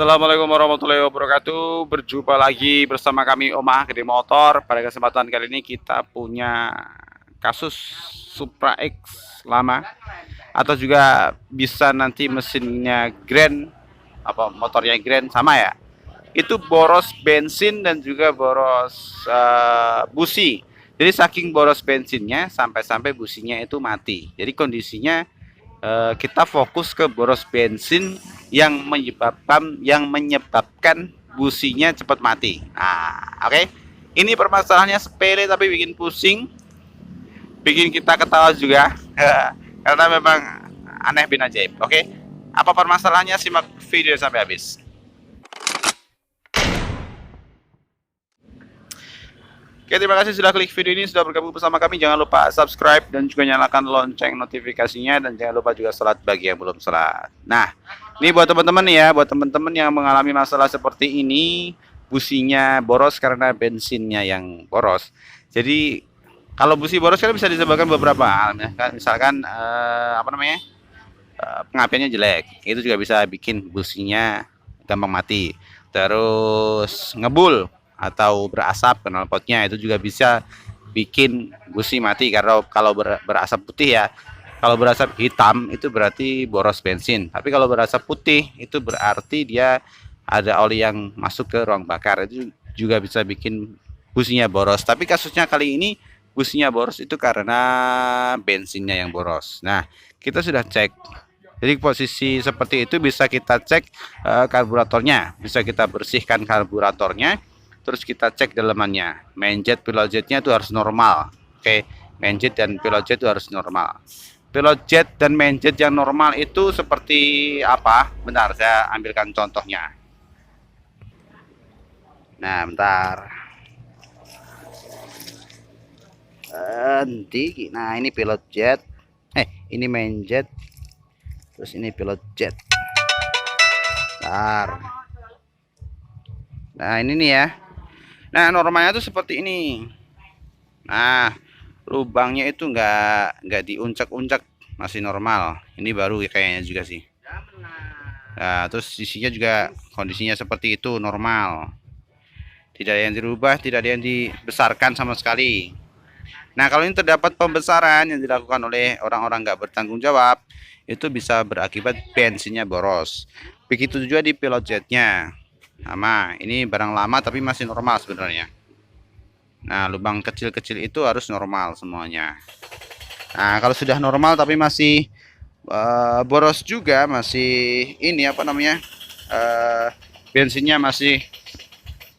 Assalamualaikum warahmatullahi wabarakatuh. Berjumpa lagi bersama kami Omah Gede Motor. Pada kesempatan kali ini kita punya kasus Supra X lama, atau juga bisa nanti mesinnya Grand, motornya Grand sama ya. Itu boros bensin dan juga boros busi. Jadi saking boros bensinnya sampai-sampai businya itu mati. Jadi kondisinya kita fokus ke boros bensin yang menyebabkan businya cepat mati. Nah, oke. Ini permasalahannya sepele tapi bikin pusing, bikin kita ketawa juga. Karena memang aneh bin ajaib. Oke. Apa permasalahannya? Simak video sampai habis. Oke, terima kasih sudah klik video ini, sudah bergabung bersama kami. Jangan lupa subscribe dan juga nyalakan lonceng notifikasinya, dan jangan lupa juga sholat bagi yang belum sholat. Nah, ini buat teman-teman ya, buat teman-teman yang mengalami masalah seperti ini, businya boros karena bensinnya yang boros. Jadi kalau busi boros kan bisa disebabkan beberapa hal, ya kan? Misalkan pengapiannya jelek, itu juga bisa bikin businya gampang mati. Terus ngebul atau berasap knalpotnya, itu juga bisa bikin busi mati. Karena kalau berasap putih ya, kalau berasap hitam itu berarti boros bensin, tapi kalau berasap putih itu berarti dia ada oli yang masuk ke ruang bakar, itu juga bisa bikin businya boros. Tapi kasusnya kali ini businya boros itu karena bensinnya yang boros. Nah, kita sudah cek. Jadi posisi seperti itu bisa kita cek karburatornya, bisa kita bersihkan karburatornya, terus kita cek dalemannya. Main jet, pilot jetnya itu harus normal. Oke, main jet dan pilot jet itu harus normal. Pilot jet dan main jet yang normal itu seperti apa? Bentar, saya ambilkan contohnya. Nah, bentar. Nah, ini pilot jet. Ini main jet. Terus ini pilot jet. Bentar. Nah, ini nih ya. Nah, normalnya tuh seperti ini. Nah, lubangnya itu nggak diuncak-uncak, masih normal. Ini baru kayaknya juga sih. Nah, terus sisinya juga kondisinya seperti itu, normal. Tidak ada yang dirubah, tidak ada yang dibesarkan sama sekali. Nah, kalau ini terdapat pembesaran yang dilakukan oleh orang-orang nggak bertanggung jawab, itu bisa berakibat bensinnya boros. Begitu juga di pilot jetnya. Sama, ini barang lama tapi masih normal sebenarnya. Nah, lubang kecil-kecil itu harus normal semuanya. Nah, kalau sudah normal tapi masih boros juga, masih ini bensinnya masih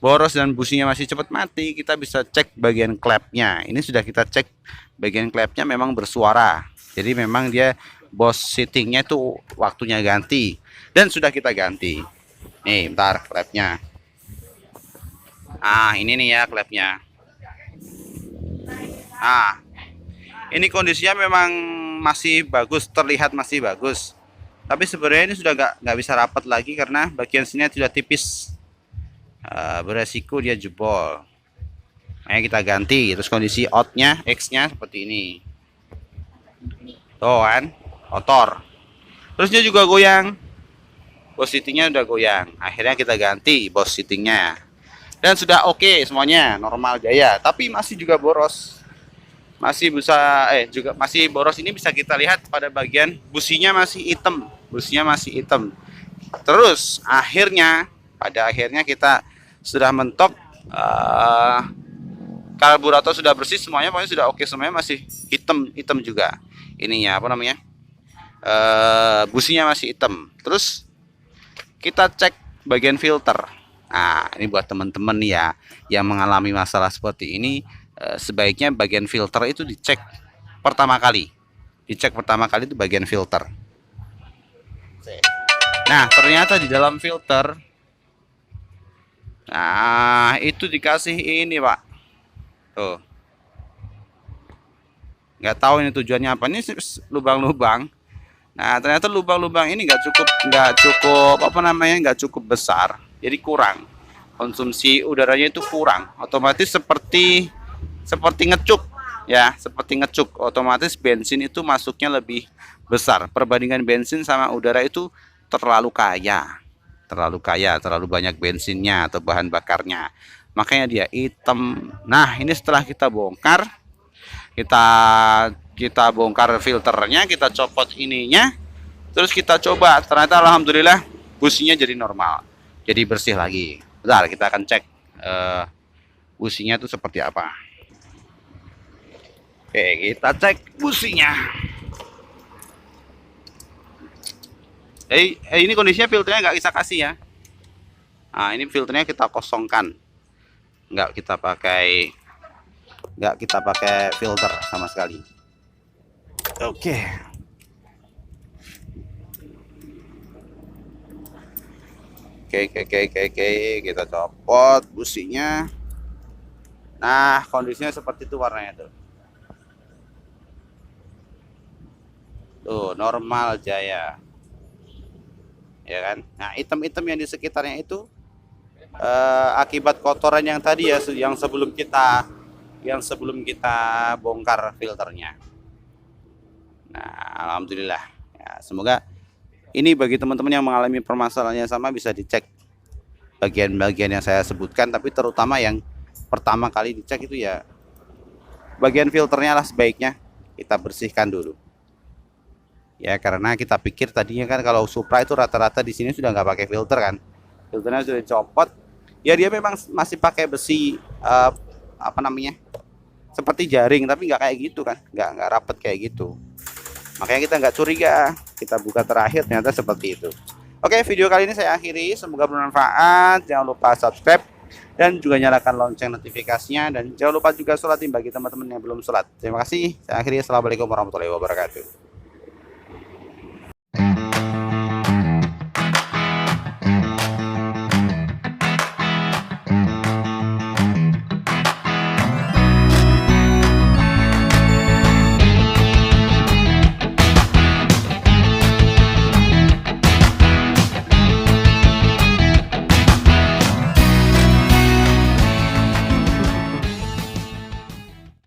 boros dan businya masih cepat mati, kita bisa cek bagian klepnya. Ini sudah kita cek, bagian klepnya memang bersuara. Jadi memang dia bos seatingnya itu waktunya ganti, dan sudah kita ganti. Nih, bentar, klepnya. Ah, ini nih ya klepnya. Ah, ini kondisinya memang masih bagus, terlihat masih bagus. Tapi sebenarnya ini sudah nggak bisa rapat lagi karena bagian sini sudah tipis. Beresiko dia jebol. Nah, kita ganti. Terus kondisi outnya, X-nya seperti ini. Tuh kan, kotor. Terus dia juga goyang. Bos seatingnya udah goyang. Akhirnya kita ganti bos seatingnya. Dan sudah oke semuanya, normal jaya. Tapi masih juga boros. Masih juga masih boros. Ini bisa kita lihat pada bagian businya masih hitam. Businya masih hitam. Terus pada akhirnya kita sudah mentok, karburator sudah bersih semuanya, pokoknya sudah oke semuanya, masih hitam juga ininya businya masih hitam. Terus kita cek bagian filter. Nah, ini buat teman-teman ya yang mengalami masalah seperti ini, sebaiknya bagian filter itu dicek pertama kali. Dicek pertama kali itu bagian filter. Nah, ternyata di dalam filter, nah itu dikasih ini Pak. Tuh. Nggak tahu ini tujuannya apa. Ini lubang-lubang. Nah, ternyata lubang-lubang ini nggak cukup besar. Jadi kurang. Konsumsi udaranya itu kurang. Otomatis seperti ngecuk ya, seperti ngecuk. Otomatis bensin itu masuknya lebih besar. Perbandingan bensin sama udara itu terlalu kaya. terlalu kaya, terlalu banyak bensinnya atau bahan bakarnya, makanya dia hitam. Nah, ini setelah kita bongkar, kita kita bongkar filternya, kita copot ininya, terus kita coba, ternyata alhamdulillah businya jadi normal, jadi bersih lagi. Bentar, kita akan cek businya itu seperti apa. Oke, kita cek businya. Ini kondisinya filternya nggak bisa kasih ya. Nah, ini filternya kita kosongkan, nggak kita pakai filter sama sekali. Oke. Oke, kita copot businya. Nah, kondisinya seperti itu warnanya tuh. Tuh, normal jaya. Ya kan? Nah, item-item yang di sekitarnya itu akibat kotoran yang tadi ya, yang sebelum kita bongkar filternya. Nah, alhamdulillah. Ya, semoga ini bagi teman-teman yang mengalami permasalahan yang sama bisa dicek bagian-bagian yang saya sebutkan, tapi terutama yang pertama kali dicek itu ya bagian filternya lah, sebaiknya kita bersihkan dulu. Ya, karena kita pikir tadinya kan kalau Supra itu rata-rata di sini sudah nggak pakai filter kan, filternya sudah dicopot. Ya dia memang masih pakai besi apa namanya, seperti jaring, tapi nggak kayak gitu kan, nggak rapet kayak gitu. Makanya kita nggak curiga, kita buka terakhir ternyata seperti itu. Oke, video kali ini saya akhiri, semoga bermanfaat. Jangan lupa subscribe dan juga nyalakan lonceng notifikasinya, dan jangan lupa juga sholatin bagi teman-teman yang belum sholat. Terima kasih, saya akhiri. Assalamualaikum warahmatullahi wabarakatuh.